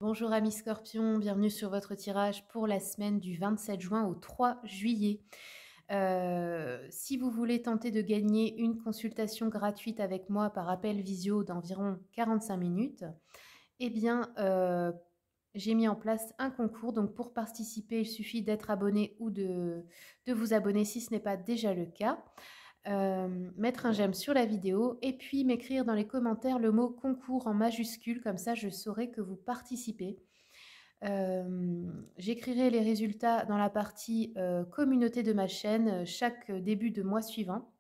Bonjour amis scorpions, bienvenue sur votre tirage pour la semaine du 27 juin au 3 juillet. Si vous voulez tenter de gagner une consultation gratuite avec moi par appel visio d'environ 45 minutes, eh bien, j'ai mis en place un concours. Donc pour participer, il suffit d'être abonné ou de vous abonner si ce n'est pas déjà le cas. Mettre un j'aime sur la vidéo et puis m'écrire dans les commentaires le mot concours en majuscule, comme ça je saurai que vous participez. J'écrirai les résultats dans la partie communauté de ma chaîne chaque début de mois suivant.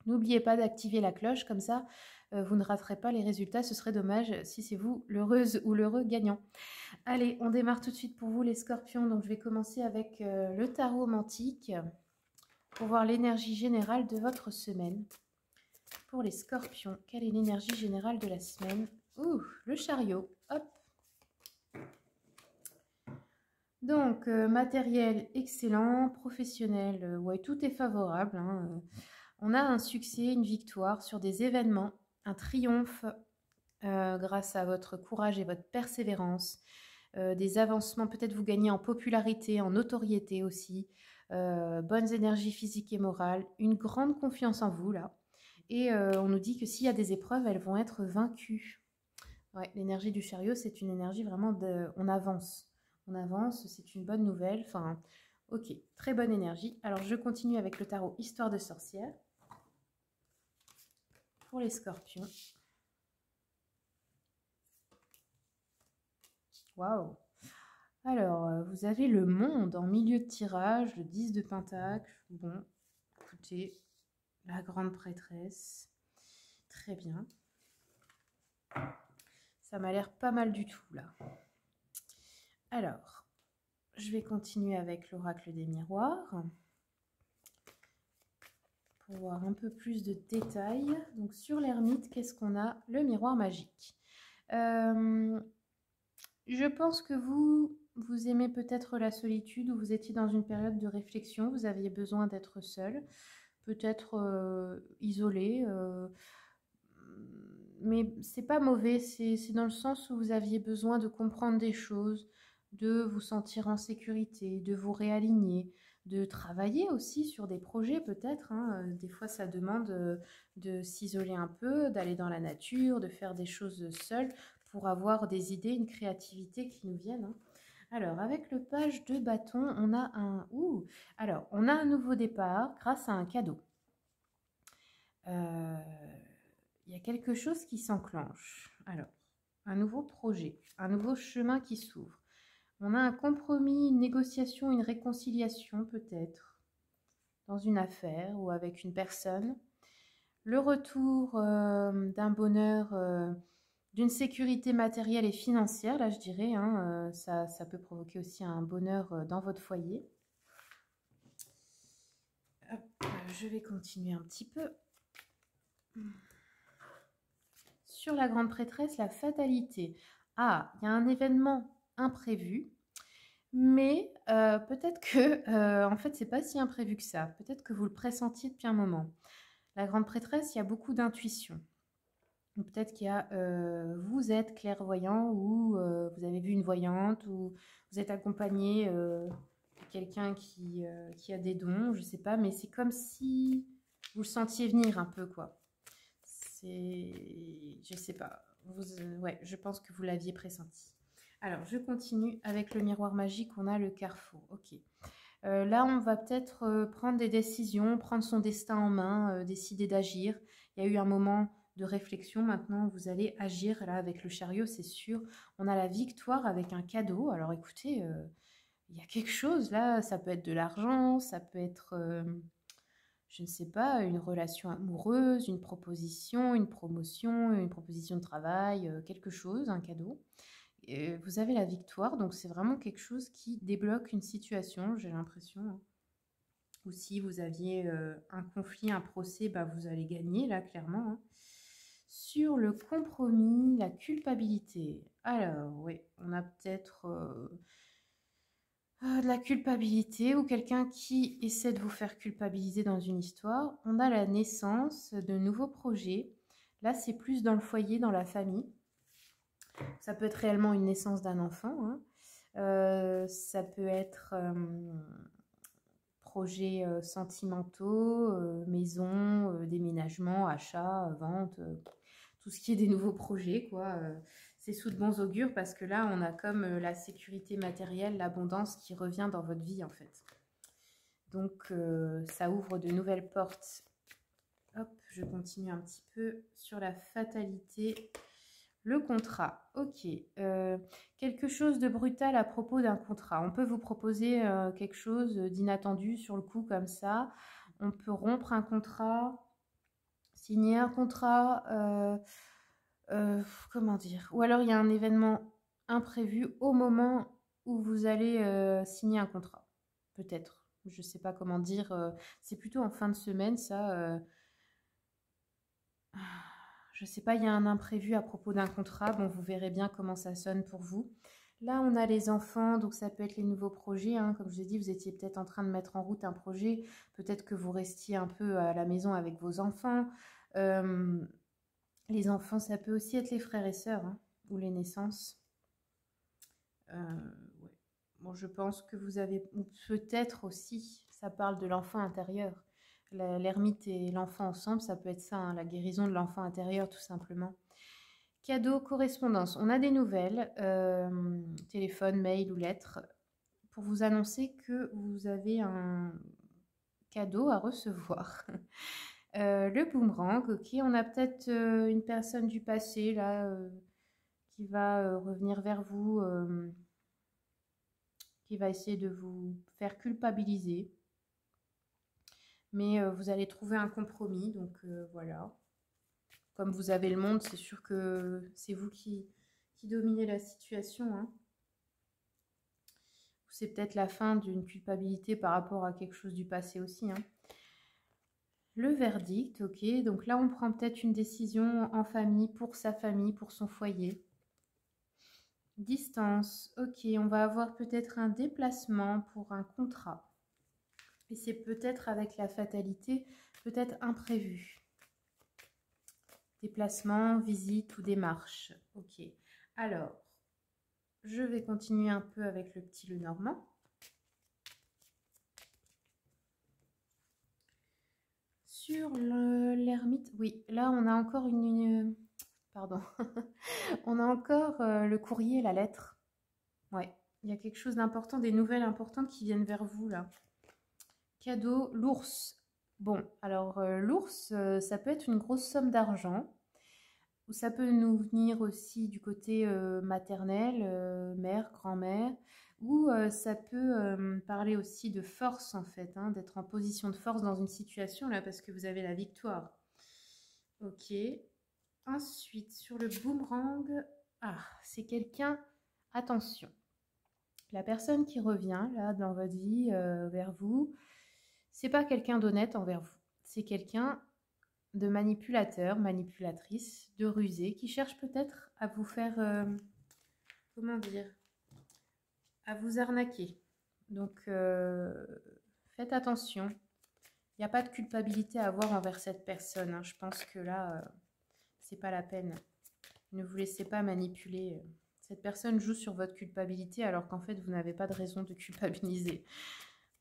N'oubliez pas d'activer la cloche, comme ça vous ne raterez pas les résultats, ce serait dommage si c'est vous l'heureuse ou l'heureux gagnant. Allez, on démarre tout de suite pour vous les scorpions. Donc je vais commencer avec le tarot mantique pour voir l'énergie générale de votre semaine. Pour les scorpions, quelle est l'énergie générale de la semaine? Ouh, le chariot, hop. Donc, matériel excellent, professionnel, ouais, tout est favorable, hein. On a un succès, une victoire sur des événements, un triomphe grâce à votre courage et votre persévérance, des avancements, peut-être vous gagnez en popularité, en notoriété aussi, bonnes énergies physiques et morales, une grande confiance en vous là. Et on nous dit que s'il y a des épreuves, elles vont être vaincues. Ouais, l'énergie du chariot, c'est une énergie vraiment de... On avance. On avance, c'est une bonne nouvelle. Enfin, ok, très bonne énergie. Alors, je continue avec le tarot Histoire de sorcière. Pour les scorpions. Waouh! Alors, vous avez le monde en milieu de tirage, le 10 de Pentacle. Bon, écoutez, la grande prêtresse. Très bien. Ça m'a l'air pas mal du tout, là. Alors, je vais continuer avec l'oracle des miroirs pour voir un peu plus de détails. Donc, sur l'ermite, qu'est-ce qu'on a? Le miroir magique. Je pense que vous aimez peut-être la solitude, ou vous étiez dans une période de réflexion, vous aviez besoin d'être seul, peut-être isolé, mais c'est pas mauvais, c'est dans le sens où vous aviez besoin de comprendre des choses, de vous sentir en sécurité, de vous réaligner, de travailler aussi sur des projets peut-être, hein. Des fois ça demande de s'isoler un peu, d'aller dans la nature, de faire des choses seul pour avoir des idées, une créativité qui nous viennent, hein. Alors, avec le page de bâton, on a un... Ouh! Alors, on a un nouveau départ grâce à un cadeau. Il y a quelque chose qui s'enclenche. Alors, un nouveau projet, un nouveau chemin qui s'ouvre. On a un compromis, une négociation, une réconciliation peut-être dans une affaire ou avec une personne. Le retour d'un bonheur, d'une sécurité matérielle et financière, là je dirais, hein, ça peut provoquer aussi un bonheur dans votre foyer. Hop, je vais continuer un petit peu. Sur la grande prêtresse, la fatalité. Ah, il y a un événement imprévu, mais peut-être que, en fait, c'est pas si imprévu que ça. Peut-être que vous le pressentiez depuis un moment. La grande prêtresse, il y a beaucoup d'intuition. Peut-être qu'il y a, vous êtes clairvoyant ou vous avez vu une voyante ou vous êtes accompagné de quelqu'un qui a des dons, je sais pas, mais c'est comme si vous le sentiez venir un peu, quoi. Je sais pas. Ouais, je pense que vous l'aviez pressenti. Alors, je continue avec le miroir magique. On a le carrefour. Ok. Là, on va peut-être prendre des décisions, prendre son destin en main, décider d'agir. Il y a eu un moment de réflexion. Maintenant, vous allez agir. Là, avec le chariot, c'est sûr. On a la victoire avec un cadeau. Alors, écoutez, il y a quelque chose là. Ça peut être de l'argent, ça peut être... je ne sais pas, une relation amoureuse, une proposition, une promotion, une proposition de travail, quelque chose, un cadeau. Et vous avez la victoire, donc c'est vraiment quelque chose qui débloque une situation, j'ai l'impression, hein. Ou si vous aviez un conflit, un procès, bah, vous allez gagner, là, clairement, hein. Sur le compromis, la culpabilité. Alors, oui, on a peut-être... de la culpabilité ou quelqu'un qui essaie de vous faire culpabiliser dans une histoire. On a la naissance de nouveaux projets. Là, c'est plus dans le foyer, dans la famille. Ça peut être réellement une naissance d'un enfant, hein. Ça peut être projets sentimentaux, maison, déménagement, achat, vente, tout ce qui est des nouveaux projets, quoi. C'est sous de bons augures parce que là, on a comme la sécurité matérielle, l'abondance qui revient dans votre vie, en fait. Donc, ça ouvre de nouvelles portes. Hop, je continue un petit peu sur la fatalité. Le contrat, ok. Quelque chose de brutal à propos d'un contrat. On peut vous proposer quelque chose d'inattendu sur le coup comme ça. On peut rompre un contrat, signer un contrat, comment dire. Ou alors il y a un événement imprévu au moment où vous allez signer un contrat. Peut-être. Je ne sais pas comment dire. C'est plutôt en fin de semaine, ça. Je ne sais pas, il y a un imprévu à propos d'un contrat. Bon, vous verrez bien comment ça sonne pour vous. Là, on a les enfants, donc ça peut être les nouveaux projets, hein. Comme je vous ai dit, vous étiez peut-être en train de mettre en route un projet. Peut-être que vous restiez un peu à la maison avec vos enfants. Les enfants, ça peut aussi être les frères et sœurs, hein, ou les naissances. Ouais. Bon, je pense que vous avez peut-être aussi, ça parle de l'enfant intérieur. L'ermite et l'enfant ensemble, ça peut être ça, hein, la guérison de l'enfant intérieur tout simplement. Cadeau, correspondance. On a des nouvelles, téléphone, mail ou lettre, pour vous annoncer que vous avez un cadeau à recevoir. Le boomerang, ok. On a peut-être une personne du passé là qui va revenir vers vous, qui va essayer de vous faire culpabiliser. Mais vous allez trouver un compromis, donc voilà. Comme vous avez le monde, c'est sûr que c'est vous qui dominez la situation, hein. C'est peut-être la fin d'une culpabilité par rapport à quelque chose du passé aussi, hein. Le verdict, ok. Donc là, on prend peut-être une décision en famille, pour sa famille, pour son foyer. Distance, ok. On va avoir peut-être un déplacement pour un contrat. Et c'est peut-être avec la fatalité, peut-être imprévu. Déplacement, visite ou démarche. Ok. Alors, je vais continuer un peu avec le petit Lenormand. Sur l'ermite, oui, là on a encore pardon, on a encore le courrier, la lettre. Ouais, il y a quelque chose d'important, des nouvelles importantes qui viennent vers vous là. Cadeau, l'ours. Bon, alors l'ours, ça peut être une grosse somme d'argent. Ou ça peut nous venir aussi du côté maternel, mère, grand-mère, ou ça peut parler aussi de force en fait, hein, d'être en position de force dans une situation là parce que vous avez la victoire. Ok. Ensuite, sur le boomerang, ah, c'est quelqu'un, attention, la personne qui revient là dans votre vie vers vous, c'est pas quelqu'un d'honnête envers vous, c'est quelqu'un de manipulateur, manipulatrice, de rusé, qui cherche peut-être à vous faire, comment dire, à vous arnaquer. Donc, faites attention. Il n'y a pas de culpabilité à avoir envers cette personne, hein. Je pense que là, c'est pas la peine. Ne vous laissez pas manipuler. Cette personne joue sur votre culpabilité alors qu'en fait, vous n'avez pas de raison de culpabiliser.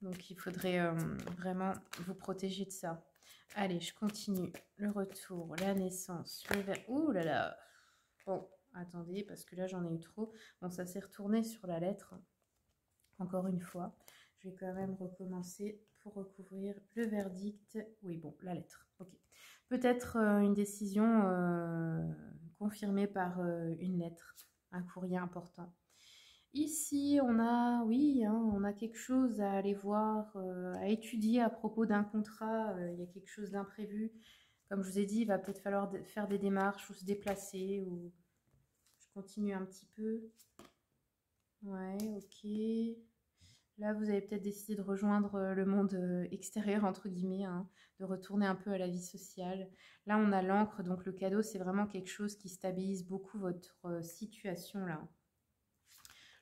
Donc, il faudrait vraiment vous protéger de ça. Allez, je continue. Le retour, la naissance, le verre. Ouh là là. Bon, attendez, parce que là, j'en ai eu trop. Bon, ça s'est retourné sur la lettre. Encore une fois. Je vais quand même recommencer pour recouvrir le verdict. Oui, bon, la lettre. Ok. Peut-être une décision confirmée par une lettre, un courrier important. Ici, on a, oui, hein, on a quelque chose à aller voir, à étudier à propos d'un contrat. Il y a quelque chose d'imprévu. Comme je vous ai dit, il va peut-être falloir faire des démarches ou se déplacer. Ou je continue un petit peu. Ouais, ok. Là, vous avez peut-être décidé de rejoindre le monde extérieur, entre guillemets, hein, de retourner un peu à la vie sociale. Là, on a l'encre, donc le cadeau, c'est vraiment quelque chose qui stabilise beaucoup votre situation là.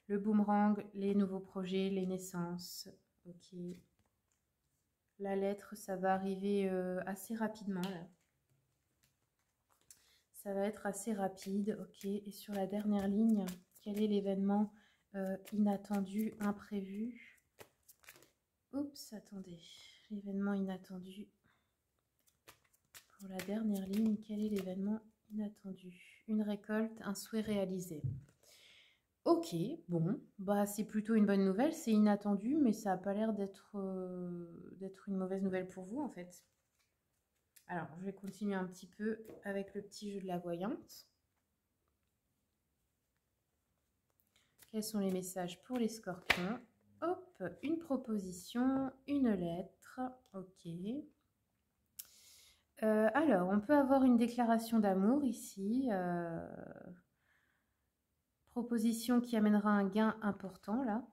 Le boomerang, les nouveaux projets, les naissances. Ok. La lettre, ça va arriver assez rapidement là. Ça va être assez rapide. Ok. Et sur la dernière ligne, quel est l'événement inattendu, imprévu? Oups, attendez. L'événement inattendu. Pour la dernière ligne, quel est l'événement inattendu? Une récolte, un souhait réalisé. Ok, bon, bah c'est plutôt une bonne nouvelle, c'est inattendu, mais ça n'a pas l'air d'être une mauvaise nouvelle pour vous en fait. Alors, je vais continuer un petit peu avec le petit jeu de la voyante. Quels sont les messages pour les scorpions? Hop, une proposition, une lettre, ok. Alors, on peut avoir une déclaration d'amour ici. Proposition qui amènera un gain important là.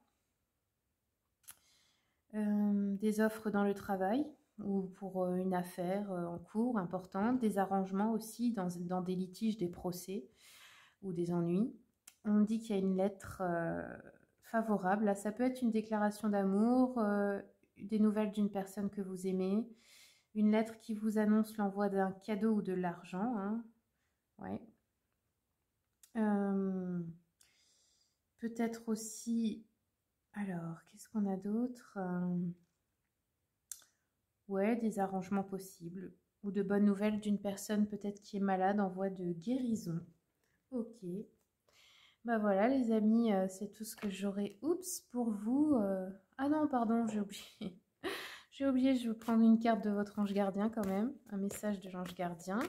Des offres dans le travail ou pour une affaire en cours importante. Des arrangements aussi dans des litiges, des procès ou des ennuis. On dit qu'il y a une lettre favorable. Là, ça peut être une déclaration d'amour, des nouvelles d'une personne que vous aimez. Une lettre qui vous annonce l'envoi d'un cadeau ou de l'argent. Hein. Ouais. Peut-être aussi... Alors, qu'est-ce qu'on a d'autre? Ouais, des arrangements possibles. Ou de bonnes nouvelles d'une personne peut-être qui est malade en voie de guérison. Ok. Bah voilà les amis, c'est tout ce que j'aurais. Oups, pour vous... Ah non, pardon, j'ai oublié. J'ai oublié, je vais vous prendre une carte de votre ange gardien quand même. Un message de l'ange gardien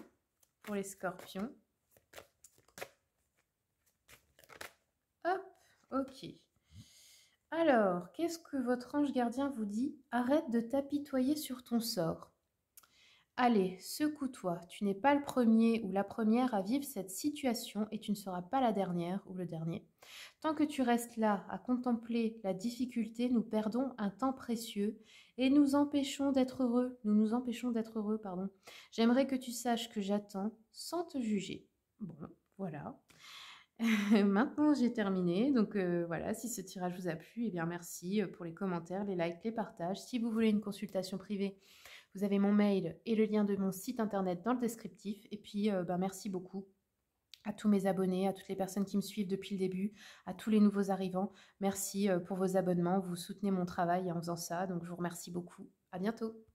pour les scorpions. Hop, ok. Alors, qu'est-ce que votre ange gardien vous dit? Arrête de t'apitoyer sur ton sort. Allez, secoue-toi. Tu n'es pas le premier ou la première à vivre cette situation et tu ne seras pas la dernière ou le dernier. Tant que tu restes là à contempler la difficulté, nous perdons un temps précieux et nous nous empêchons d'être heureux, pardon. J'aimerais que tu saches que j'attends sans te juger. Bon, voilà. Maintenant, j'ai terminé. Donc voilà, si ce tirage vous a plu, eh bien merci pour les commentaires, les likes, les partages. Si vous voulez une consultation privée, vous avez mon mail et le lien de mon site internet dans le descriptif. Et puis, merci beaucoup à tous mes abonnés, à toutes les personnes qui me suivent depuis le début, à tous les nouveaux arrivants. Merci pour vos abonnements. Vous soutenez mon travail en faisant ça. Donc, je vous remercie beaucoup. À bientôt.